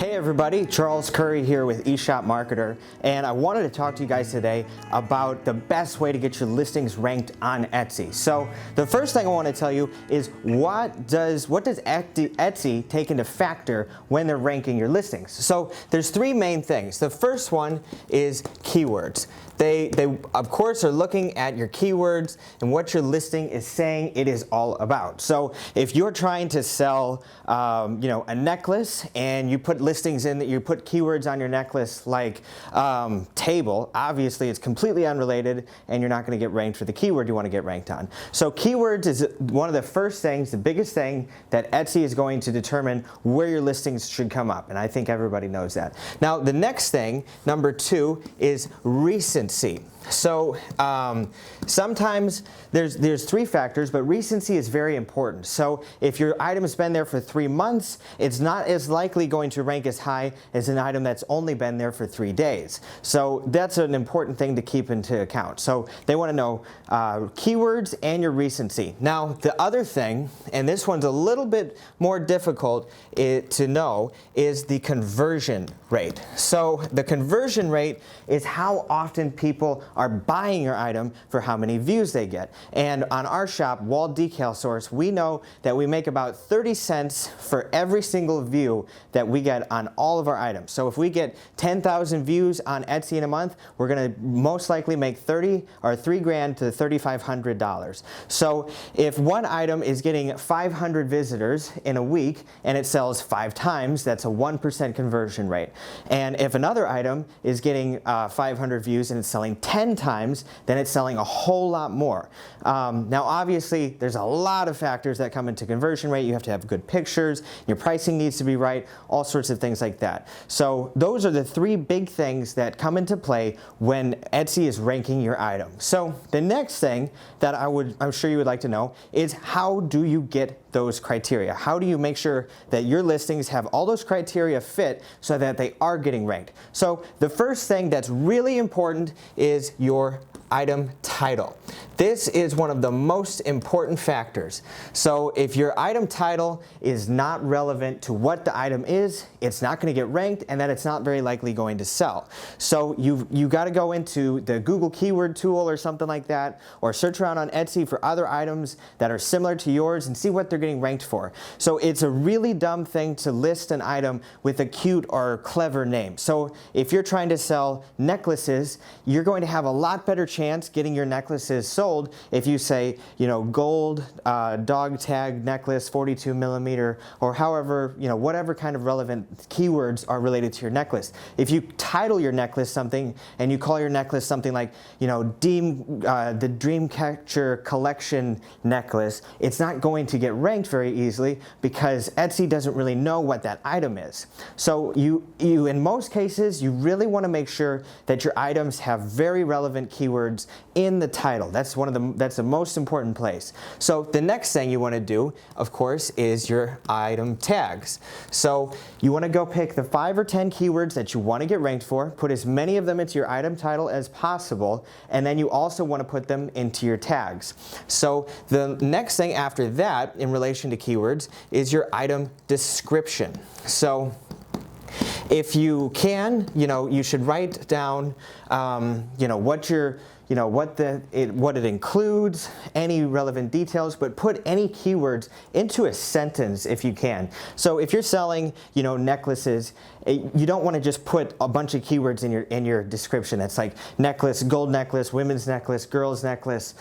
Hey everybody, Charles Curry here with eShop Marketer, and I wanted to talk to you guys today about the best way to get your listings ranked on Etsy. So the first thing I want to tell you is what does Etsy take into factor when they're ranking your listings? So there's three main things. The first one is keywords. They of course are looking at your keywords and what your listing is saying it is all about. So if you're trying to sell a necklace and you put listings in that you put keywords on your necklace like table, obviously it's completely unrelated and you're not going to get ranked for the keyword you want to get ranked on. So keywords is one of the first things, the biggest thing that Etsy is going to determine where your listings should come up, and I think everybody knows that. Now the next thing, number two, is recency. So sometimes there's three factors, but recency is very important. So if your item has been there for 3 months, it's not as likely going to rank as high as an item that's only been there for 3 days. So that's an important thing to keep into account. So they want to know keywords and your recency. Now the other thing, and this one's a little bit more difficult to know, is the conversion rate. So the conversion rate is how often people are buying your item for how many views they get. And on our shop, Wall Decal Source, we know that we make about 30 cents for every single view that we get on all of our items. So if we get 10,000 views on Etsy in a month, we're going to most likely make $3,000 to $3,500. So if one item is getting 500 visitors in a week and it sells 5 times, that's a 1% conversion rate. And if another item is getting 500 views and it's selling 10 times, then it's selling a whole lot more. Now obviously there's a lot of factors that come into conversion rate. You have to have good pictures, your pricing needs to be right, all sorts of things like that. So those are the three big things that come into play when Etsy is ranking your item. So the next thing that I'm sure you would like to know is, how do you get those criteria? How do you make sure that your listings have all those criteria fit so that they are getting ranked? So the first thing that's really important is your item title. This is one of the most important factors. So if your item title is not relevant to what the item is, it's not going to get ranked, and then it's not very likely going to sell. So you got to go into the Google keyword tool or something like that, or search around on Etsy for other items that are similar to yours and see what they're getting ranked for. So it's a really dumb thing to list an item with a cute or clever name. So if you're trying to sell necklaces, you're going to have a lot better chance getting your necklaces sold if you say, gold dog tag necklace, 42 millimeter, or however, whatever kind of relevant keywords are related to your necklace. If you title your necklace something and you call your necklace something like, the Dreamcatcher Collection necklace, it's not going to get ranked very easily because Etsy doesn't really know what that item is. So you in most cases, you really want to make sure that your items have very relevant keywords in the title. That's the most important place. So the next thing you want to do, of course, is your item tags. So you want to go pick the 5 or 10 keywords that you want to get ranked for, put as many of them into your item title as possible, and then you also want to put them into your tags. So the next thing after that in relation to keywords is your item description. So if you can, you should write down, what it includes, any relevant details, but put any keywords into a sentence if you can. So if you're selling, necklaces, you don't want to just put a bunch of keywords in your description. That's like necklace, gold necklace, women's necklace, girls necklace,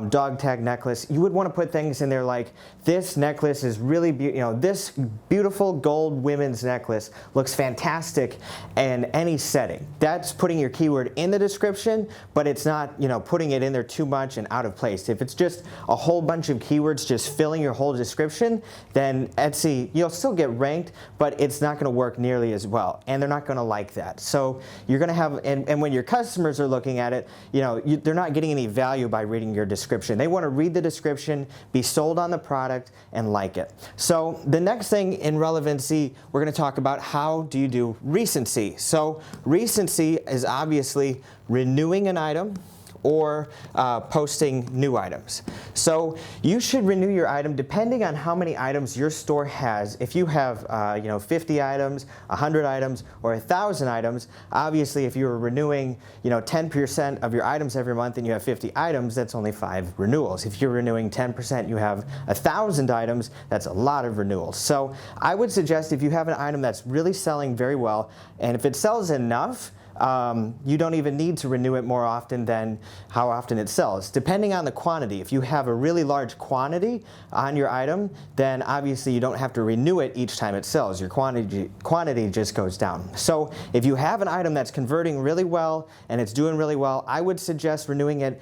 dog tag necklace. You would want to put things in there like, this necklace is really this beautiful gold women's necklace looks fantastic in any setting. That's putting your keyword in the description, but it's not putting it in there too much and out of place. If it's just a whole bunch of keywords just filling your whole description, then Etsy, you'll still get ranked, but it's not going to work nearly as well, and they're not going to like that. So you're going to have, and when your customers are looking at it, they're not getting any value by reading your description. They want to read the description, be sold on the product, and like it. So the next thing in relevancy, we're going to talk about, how do you do recency? So recency is obviously renewing an item or posting new items. So you should renew your item depending on how many items your store has. If you have 50 items, 100 items, or 1,000 items, obviously if you're renewing 10% of your items every month and you have 50 items, that's only 5 renewals. If you're renewing 10%, you have 1,000 items, that's a lot of renewals. So I would suggest if you have an item that's really selling very well, and if it sells enough, you don't even need to renew it more often than how often it sells. Depending on the quantity, if you have a really large quantity on your item, then obviously you don't have to renew it each time it sells. Your quantity just goes down. So if you have an item that's converting really well and it's doing really well, I would suggest renewing it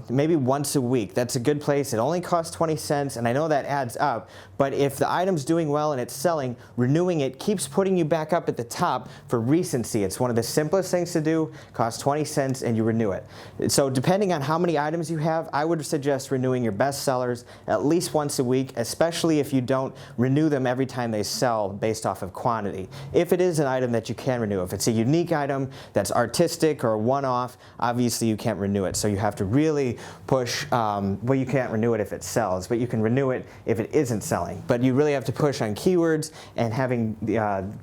maybe once a week. That's a good place. It only costs 20 cents, and I know that adds up, but if the item's doing well and it's selling, renewing it keeps putting you back up at the top for recency. It's one of the simplest things to do, costs 20 cents, and you renew it. So depending on how many items you have, I would suggest renewing your best sellers at least once a week, especially if you don't renew them every time they sell based off of quantity. If it is an item that you can renew, if it's a unique item that's artistic or one-off, obviously you can't renew it. So you have to really push, well, you can't renew it if it sells, but you can renew it if it isn't selling. But you really have to push on keywords and having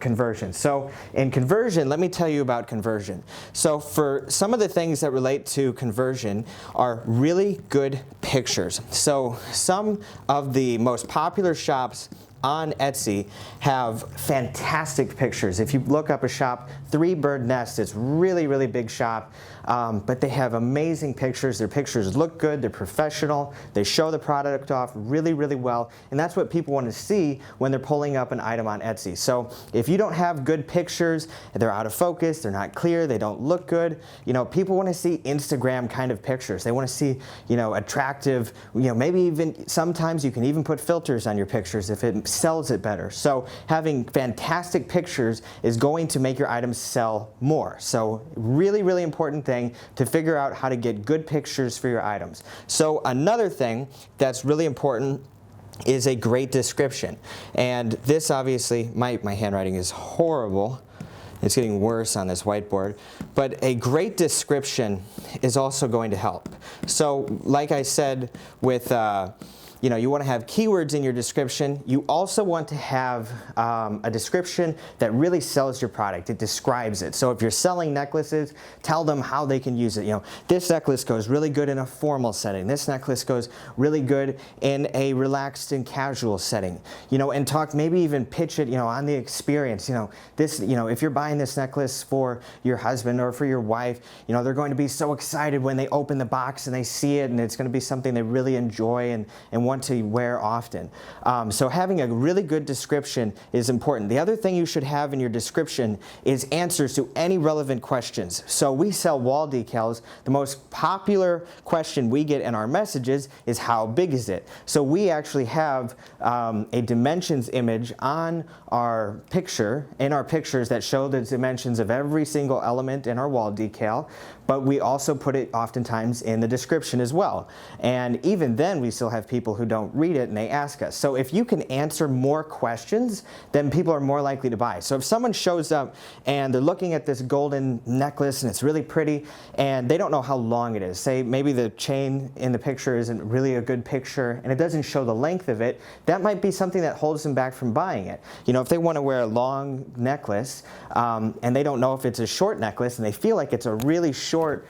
conversion. So in conversion, let me tell you about conversion. So for some of the things that relate to conversion are really good pictures. So some of the most popular shops on Etsy have fantastic pictures. If you look up a shop, Three Bird Nest, it's really, really big shop, but they have amazing pictures. Their pictures look good, they're professional, they show the product off really, really well, and that's what people want to see when they're pulling up an item on Etsy. So if you don't have good pictures, they're out of focus, they're not clear, they don't look good, people want to see Instagram kind of pictures. They want to see, attractive, maybe even sometimes you can even put filters on your pictures if it sells it better. So having fantastic pictures is going to make your items sell more. So really, really important thing to figure out how to get good pictures for your items. So another thing that's really important is a great description. And this obviously, my handwriting is horrible. It's getting worse on this whiteboard. But a great description is also going to help. So like I said with you want to have keywords in your description. You also want to have a description that really sells your product. It describes it. So if you're selling necklaces, tell them how they can use it. This necklace goes really good in a formal setting. This necklace goes really good in a relaxed and casual setting. And talk, maybe even pitch it, on the experience. If you're buying this necklace for your husband or for your wife, they're going to be so excited when they open the box and they see it, and it's going to be something they really enjoy and want to wear often. So having a really good description is important. The other thing you should have in your description is answers to any relevant questions. So we sell wall decals. The most popular question we get in our messages is, how big is it? So we actually have a dimensions image on our picture, in our pictures, that show the dimensions of every single element in our wall decal, but we also put it oftentimes in the description as well. And even then we still have people who don't read it and they ask us. So if you can answer more questions, then people are more likely to buy. So if someone shows up and they're looking at this golden necklace and it's really pretty and they don't know how long it is, say maybe the chain in the picture isn't really a good picture and it doesn't show the length of it, that might be something that holds them back from buying it. If they want to wear a long necklace and they don't know if it's a short necklace and they feel like it's a really short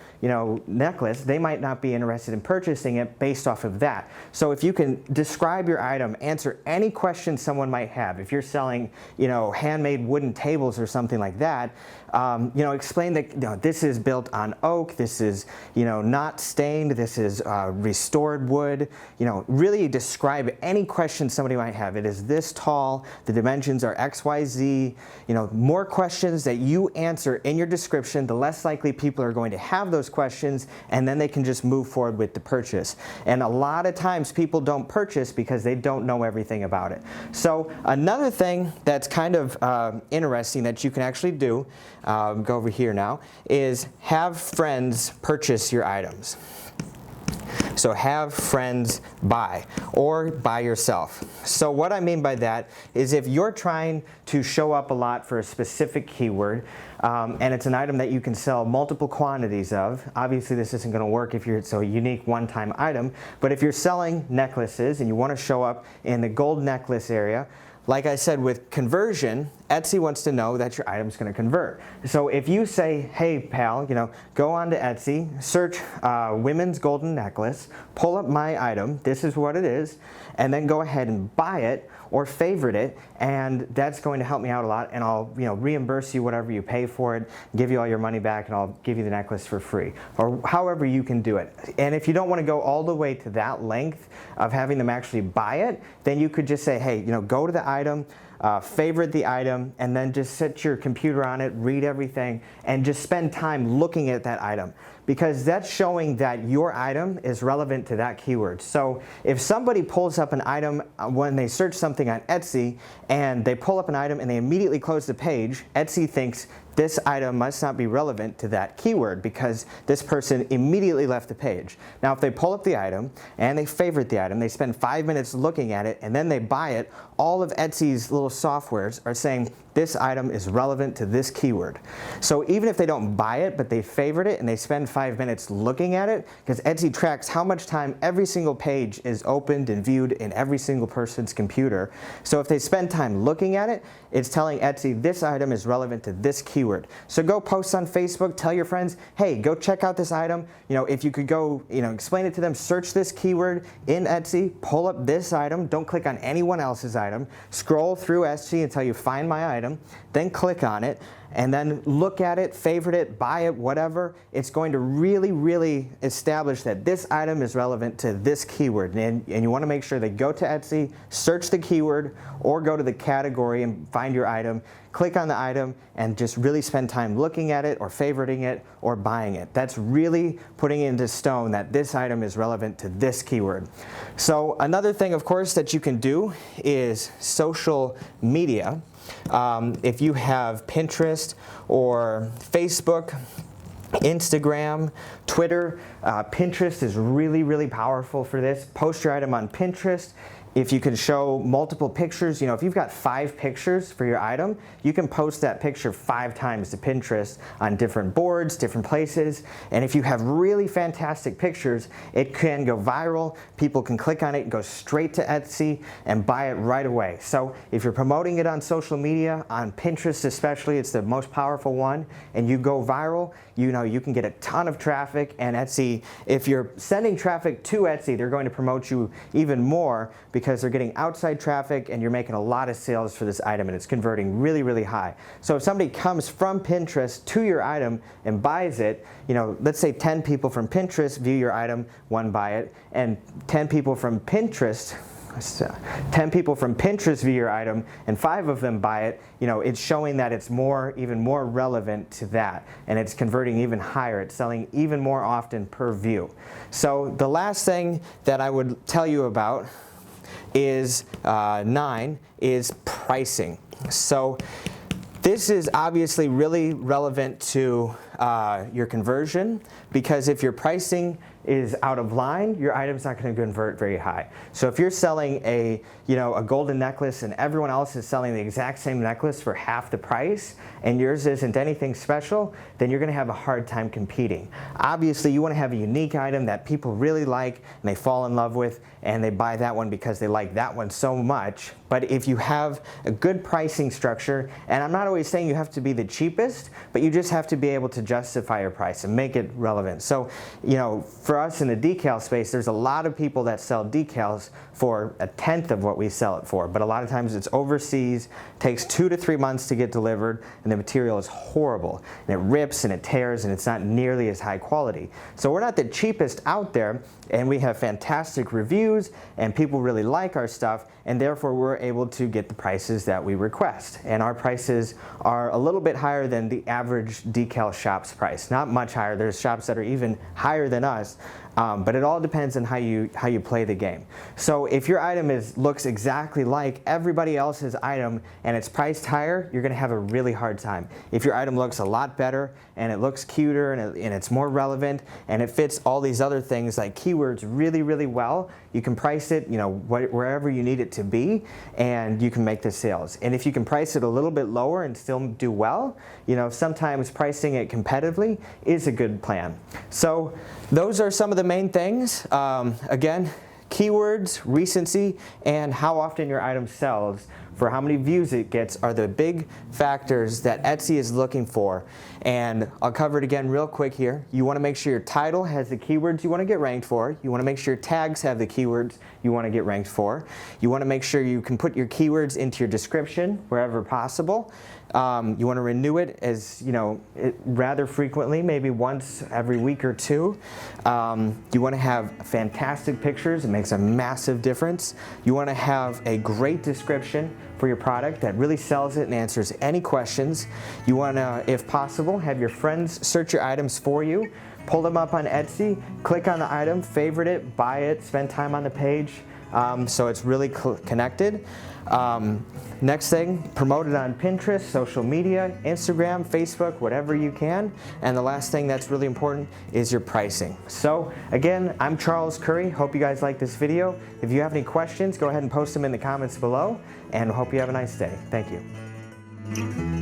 necklace, they might not be interested in purchasing it based off of that. So if you can describe your item, answer any questions someone might have. If you're selling, handmade wooden tables or something like that, explain that this is built on oak, this is, not stained, this is restored wood. Really describe any question somebody might have. It is this tall, the dimensions are XYZ. More questions that you answer in your description, the less likely people are going to have those questions, and then they can just move forward with the purchase. And a lot of times people don't purchase because they don't know everything about it. So another thing that's kind of interesting that you can actually do, go over here now, is have friends purchase your items. So have friends buy, or buy yourself. So what I mean by that is if you're trying to show up a lot for a specific keyword, and it's an item that you can sell multiple quantities of. Obviously this isn't going to work if it's a unique one-time item, but if you're selling necklaces and you want to show up in the gold necklace area, like I said, with conversion, Etsy wants to know that your item's going to convert. So if you say, hey pal, go on to Etsy, search women's golden necklace, pull up my item, this is what it is, and then go ahead and buy it or favorite it, and that's going to help me out a lot, and I'll reimburse you whatever you pay for it, give you all your money back, and I'll give you the necklace for free, or however you can do it. And if you don't want to go all the way to that length of having them actually buy it, then you could just say, hey, go to the item, favorite the item, and then just set your computer on it, read everything, and just spend time looking at that item, because that's showing that your item is relevant to that keyword. So if somebody pulls up an item when they search something on Etsy and they pull up an item and they immediately close the page, Etsy thinks this item must not be relevant to that keyword because this person immediately left the page. Now if they pull up the item and they favorite the item, they spend 5 minutes looking at it, and then they buy it, all of Etsy's little softwares are saying this item is relevant to this keyword. So even if they don't buy it, but they favorite it and they spend 5 minutes looking at it, because Etsy tracks how much time every single page is opened and viewed in every single person's computer. So if they spend time looking at it, it's telling Etsy this item is relevant to this keyword. So go post on Facebook, tell your friends, hey, go check out this item. If you could go, explain it to them, search this keyword in Etsy, pull up this item, don't click on anyone else's item, scroll through Etsy until you find my item, then click on it, and then look at it, favorite it, buy it, whatever. It's going to really, really establish that this item is relevant to this keyword. And you want to make sure they go to Etsy, search the keyword, or go to the category and find your item, click on the item, and just really spend time looking at it, or favoriting it, or buying it. That's really putting into stone that this item is relevant to this keyword. So another thing, of course, that you can do is social media. If you have Pinterest or Facebook, Instagram, Twitter, Pinterest is really, really powerful for this. Post your item on Pinterest. If you can show multiple pictures, if you've got 5 pictures for your item, you can post that picture 5 times to Pinterest on different boards, different places. And if you have really fantastic pictures, it can go viral. People can click on it, go straight to Etsy, and buy it right away. So if you're promoting it on social media, on Pinterest especially, it's the most powerful one, and you go viral, you can get a ton of traffic. And Etsy, if you're sending traffic to Etsy, they're going to promote you even more, because they're getting outside traffic and you're making a lot of sales for this item, and it's converting really, really high. So if somebody comes from Pinterest to your item and buys it, let's say 10 people from Pinterest view your item, 1 buy it, and 10 people from Pinterest view your item and 5 of them buy it, it's showing that it's even more relevant to that, and it's converting even higher. It's selling even more often per view. So the last thing that I would tell you about is 9 is pricing. So this is obviously really relevant to your conversion, because if your pricing is out of line, your item's not going to convert very high. So if you're selling a golden necklace and everyone else is selling the exact same necklace for half the price, and yours isn't anything special, then you're going to have a hard time competing. Obviously, you want to have a unique item that people really like and they fall in love with, and they buy that one because they like that one so much. But if you have a good pricing structure, and I'm not always saying you have to be the cheapest, but you just have to be able to justify your price and make it relevant. So, for us in the decal space, there's a lot of people that sell decals for 1/10 of what we sell it for, but a lot of times it's overseas, takes 2 to 3 months to get delivered, and the material is horrible, and it rips and it tears, and it's not nearly as high quality. So we're not the cheapest out there, and we have fantastic reviews, and people really like our stuff, and therefore we're able to get the prices that we request. And our prices are a little bit higher than the average decal shop shop's price. Not much higher. There's shops that are even higher than us, but it all depends on how you play the game. So if your item looks exactly like everybody else's item and it's priced higher, you're going to have a really hard time. If your item looks a lot better and it looks cuter and it's more relevant and it fits all these other things like keywords really, really well, you can price it, wherever you need it to be, and you can make the sales. And if you can price it a little bit lower and still do well, sometimes pricing it competitively is a good plan. So those are some of the main things. Again, keywords, recency, and how often your item sells for how many views it gets are the big factors that Etsy is looking for. And I'll cover it again real quick here. You want to make sure your title has the keywords you want to get ranked for. You want to make sure your tags have the keywords you want to get ranked for. You want to make sure you can put your keywords into your description wherever possible. You want to renew it rather frequently, maybe once every week or two. You want to have fantastic pictures. It makes a massive difference. You want to have a great description for your product that really sells it and answers any questions. You want to, if possible, have your friends search your items for you. Pull them up on Etsy, click on the item, favorite it, buy it, spend time on the page. So it's really connected. Next thing, promote it on Pinterest, social media, Instagram, Facebook, whatever you can. And the last thing that's really important is your pricing. So again, I'm Charles Curry. Hope you guys like this video. If you have any questions, go ahead and post them in the comments below, and hope you have a nice day. Thank you.